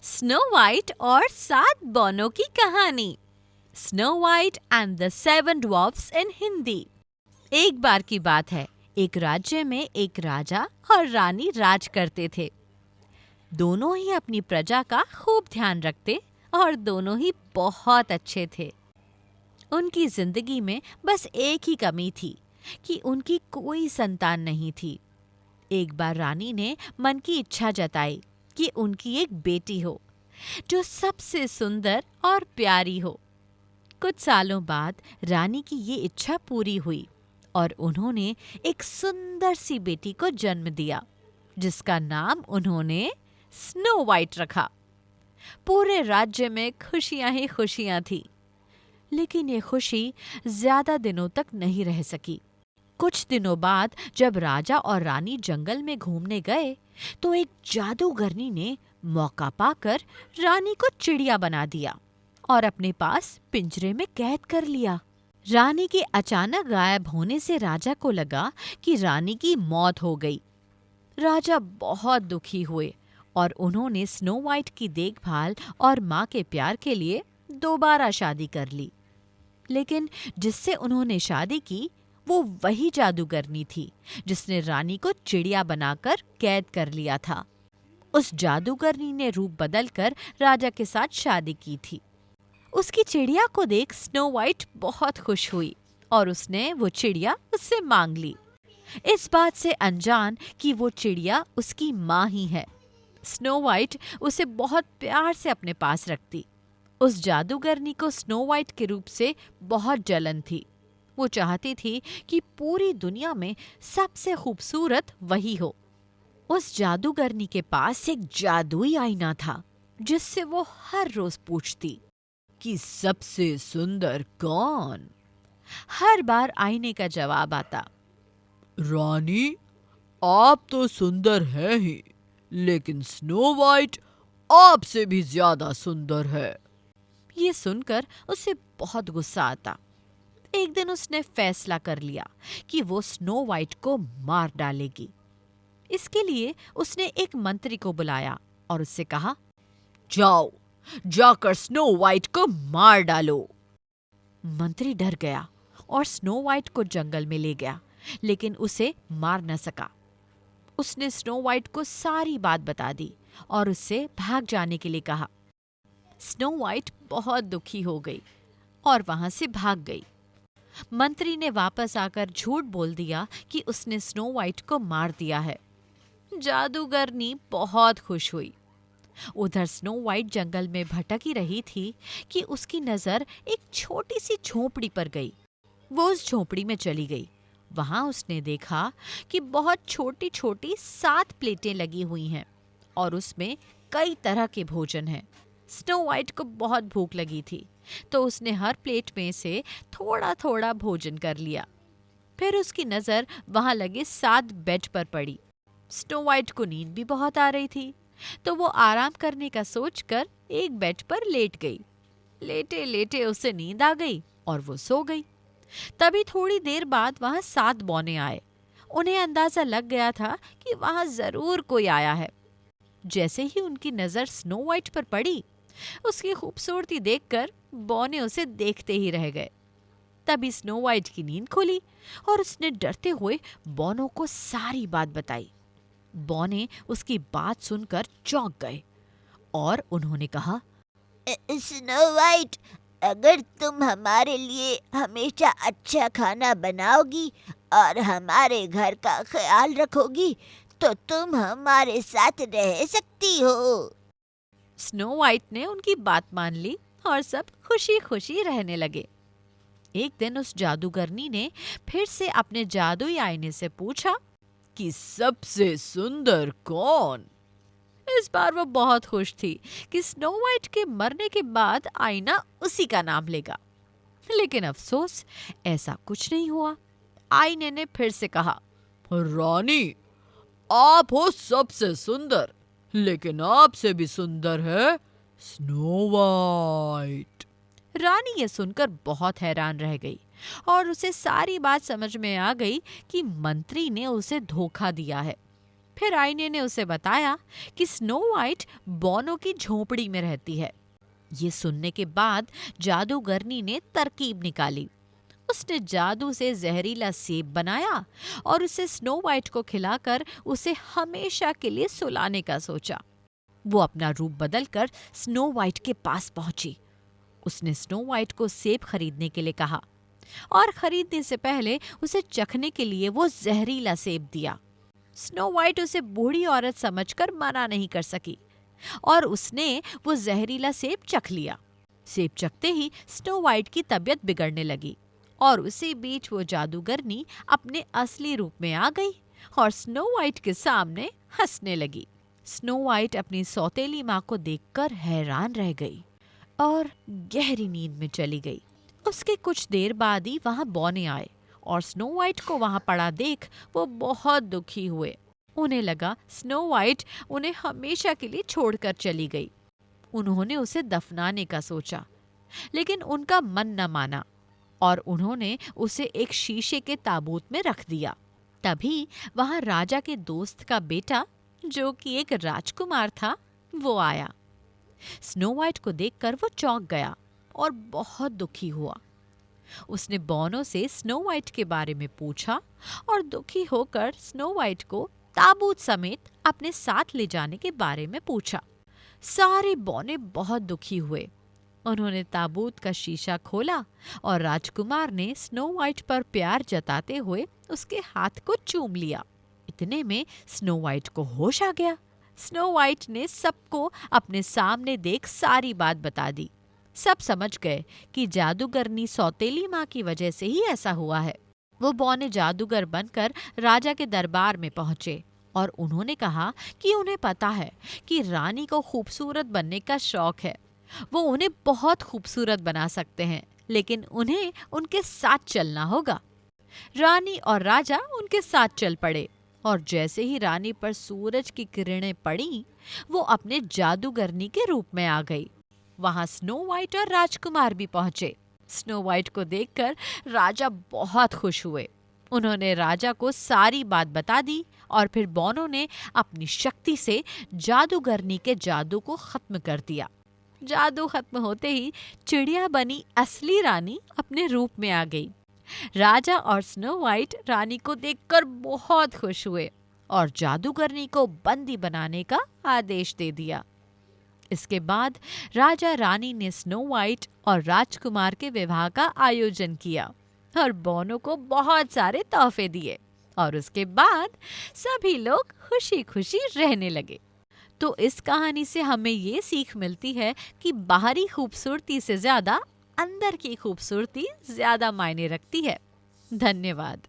Snow white और 7 बौनों की कहानी। Snow white and the 7 dwarfs in Hindi. एक बार की बात है, एक राज्य में एक राजा और रानी राज करते थे। दोनों ही अपनी प्रजा का खूब ध्यान रखते और दोनों ही बहुत अच्छे थे। उनकी जिंदगी में बस एक ही कमी थी कि उनकी कोई संतान नहीं थी। एक बार रानी ने मन की इच्छा जताई कि उनकी एक बेटी हो जो सबसे सुंदर और प्यारी हो। कुछ सालों बाद रानी की ये इच्छा पूरी हुई और उन्होंने एक सुंदर सी बेटी को जन्म दिया, जिसका नाम उन्होंने स्नो वाइट रखा। पूरे राज्य में खुशियां ही खुशियां थी, लेकिन ये खुशी ज्यादा दिनों तक नहीं रह सकी। कुछ दिनों बाद जब राजा और रानी जंगल में घूमने गए, तो एक जादूगरनी ने मौका पाकर रानी को चिड़िया बना दिया और अपने पास पिंजरे में कैद कर लिया। रानी के अचानक गायब होने से राजा को लगा कि रानी की मौत हो गई। राजा बहुत दुखी हुए और उन्होंने स्नो वाइट की देखभाल और माँ के प्यार के लिए दोबारा शादी कर ली। लेकिन जिससे उन्होंने शादी की वो वही जादूगरनी थी जिसने रानी को चिड़िया बनाकर कैद कर लिया था। उस जादूगरनी ने रूप बदलकर राजा के साथ शादी की थी। उसकी चिड़िया को देख स्नो वाइट बहुत खुश हुई और उसने वो चिड़िया उससे मांग ली, इस बात से अनजान कि वो चिड़िया उसकी माँ ही है। स्नो वाइट उसे बहुत प्यार से अपने पास रखती। उस जादूगरनी को स्नो वाइट के रूप से बहुत जलन थी। वो चाहती थी कि पूरी दुनिया में सबसे खूबसूरत वही हो। उस जादूगरनी के पास एक जादुई आईना था, जिससे वो हर रोज पूछती कि सबसे सुंदर कौन। हर बार आईने का जवाब आता, रानी, आप तो सुंदर है ही, लेकिन स्नो वाइट आपसे भी ज्यादा सुंदर है। ये सुनकर उसे बहुत गुस्सा आता। एक दिन उसने फैसला कर लिया कि वो स्नो वाइट को मार डालेगी। इसके लिए उसने एक मंत्री को बुलाया और उससे कहा, जाओ, जाकर स्नो वाइट को मार डालो। मंत्री डर गया और स्नो वाइट को जंगल में ले गया, लेकिन उसे मार न सका। उसने स्नो वाइट को सारी बात बता दी और उससे भाग जाने के लिए कहा। स्नो वाइट बहुत दुखी हो गई और वहां से भाग गई। मंत्री ने वापस आकर झूठ बोल दिया कि उसने स्नो वाइट को मार दिया है। जादूगरनी बहुत खुश हुई। उधर स्नो वाइट जंगल में भटक ही रही थी कि उसकी नजर एक छोटी सी झोपड़ी पर गई। वो उस झोपड़ी में चली गई। वहां उसने देखा कि बहुत छोटी छोटी 7 प्लेटें लगी हुई हैं और उसमें कई तरह के भोजन हैं। स्नो वाइट को बहुत भूख लगी थी, तो उसने हर प्लेट में से थोड़ा थोड़ा भोजन कर लिया। फिर उसकी नजर वहां लगे 7 बेड पर पड़ी। स्नो वाइट को नींद भी बहुत आ रही थी, तो वो आराम करने का सोचकर एक बेड पर लेट गई। लेटे लेटे उसे नींद आ गई और वो सो गई। तभी थोड़ी देर बाद वहां 7 बौने आए। उन्हें अंदाजा लग गया था कि वहां जरूर कोई आया है। जैसे ही उनकी नजर स्नो वाइट पर पड़ी, उसकी खूबसूरती देखकर बौने उसे देखते ही रह गए। तभी स्नो वाइट की नींद खुली और उसने डरते हुए बौनों को सारी बात बताई। बौने उसकी बात सुनकर चौंक गए और उन्होंने कहा, स्नो वाइट, अगर तुम हमारे लिए हमेशा अच्छा खाना बनाओगी और हमारे घर का ख्याल रखोगी, तो तुम हमारे साथ रह सकती हो। स्नो वाइट ने उनकी बात मान ली और सब खुशी खुशी रहने लगे। एक दिन उस जादूगरनी ने फिर से अपने जादुई आईने से पूछा कि सबसे सुंदर कौन। इस बार वो बहुत खुश थी कि स्नो वाइट के मरने के बाद आईना उसी का नाम लेगा। लेकिन अफसोस, ऐसा कुछ नहीं हुआ। आईने ने फिर से कहा, रानी, आप हो सबसे सुंदर, लेकिन आपसे भी सुंदर है स्नो वाइट। रानी ये सुनकर बहुत हैरान रह गई और उसे सारी बात समझ में आ गई कि मंत्री ने उसे धोखा दिया है। फिर आईने ने उसे बताया कि स्नो वाइट बोनो की झोपड़ी में रहती है। ये सुनने के बाद जादूगरनी ने तरकीब निकाली। उसने जादू से जहरीला सेब बनाया और उसे स्नो वाइट को खिलाकर उसे हमेशा के लिए सुलाने का सोचा। वो अपना रूप बदलकर स्नो वाइट के पास पहुंची। उसने स्नो वाइट को सेब खरीदने के लिए कहा और खरीदने से पहले उसे चखने के लिए वो जहरीला सेब दिया। स्नो वाइट उसे बूढ़ी औरत समझकर मना नहीं कर सकी और उसने वो जहरीला सेब चख लिया। सेब चखते ही स्नो वाइट की तबीयत बिगड़ने लगी और उसी बीच वो जादूगरनी अपने असली रूप में आ गई और स्नो वाइट के सामने हंसने लगी। स्नो वाइट अपनी सौतेली माँ को देखकर हैरान रह गई और गहरी नींद में चली गई। उसके कुछ देर बाद ही वहां बौने आए और स्नो वाइट को वहां पड़ा देख वो बहुत दुखी हुए। उन्हें लगा स्नो वाइट उन्हें हमेशा के लिए छोड़कर चली गई। उन्होंने उसे दफनाने का सोचा, लेकिन उनका मन न माना और उन्होंने उसे एक शीशे के ताबूत में रख दिया। तभी वहां राजा के दोस्त का बेटा, जो कि एक राजकुमार था, वो आया। स्नो वाइट को देखकर वो चौंक गया और बहुत दुखी हुआ। उसने बोनो से स्नो वाइट के बारे में पूछा और दुखी होकर स्नो वाइट को ताबूत समेत अपने साथ ले जाने के बारे में पूछा। सारे बौने बहुत दुखी हुए। उन्होंने ताबूत का शीशा खोला और राजकुमार ने स्नो वाइट पर प्यार जताते हुए उसके हाथ को चूम लिया। इतने में स्नो वाइट को होश आ गया। स्नो वाइट ने सबको अपने सामने देख सारी बात बता दी। सब समझ गए कि जादूगरनी सौतेली माँ की वजह से ही ऐसा हुआ है। वो बौने जादूगर बनकर राजा के दरबार में पहुंचे और उन्होंने कहा कि उन्हें पता है कि रानी को खूबसूरत बनने का शौक है। वो उन्हें बहुत खूबसूरत बना सकते हैं, लेकिन उन्हें उनके साथ चलना होगा। रानी और राजा उनके साथ चल पड़े और जैसे ही रानी पर सूरज की किरणें पड़ी, वो अपने जादूगरनी के रूप में आ गई। वहां स्नो वाइट और राजकुमार भी पहुंचे। स्नो वाइट को देखकर राजा बहुत खुश हुए। उन्होंने राजा को सारी बात बता दी और फिर बोनो ने अपनी शक्ति से जादूगरनी के जादू को खत्म कर दिया। जादू खत्म होते ही चिड़िया बनी असली रानी अपने रूप में आ गई। राजा और स्नो वाइट रानी को देखकर बहुत खुश हुए और जादूगरनी को बंदी बनाने का आदेश दे दिया। इसके बाद राजा रानी ने स्नो वाइट और राजकुमार के विवाह का आयोजन किया और बोनो को बहुत सारे तोहफे दिए और उसके बाद सभी लोग खुशी खुशी रहने लगे। तो इस कहानी से हमें ये सीख मिलती है कि बाहरी खूबसूरती से ज्यादा अंदर की खूबसूरती ज्यादा मायने रखती है। धन्यवाद।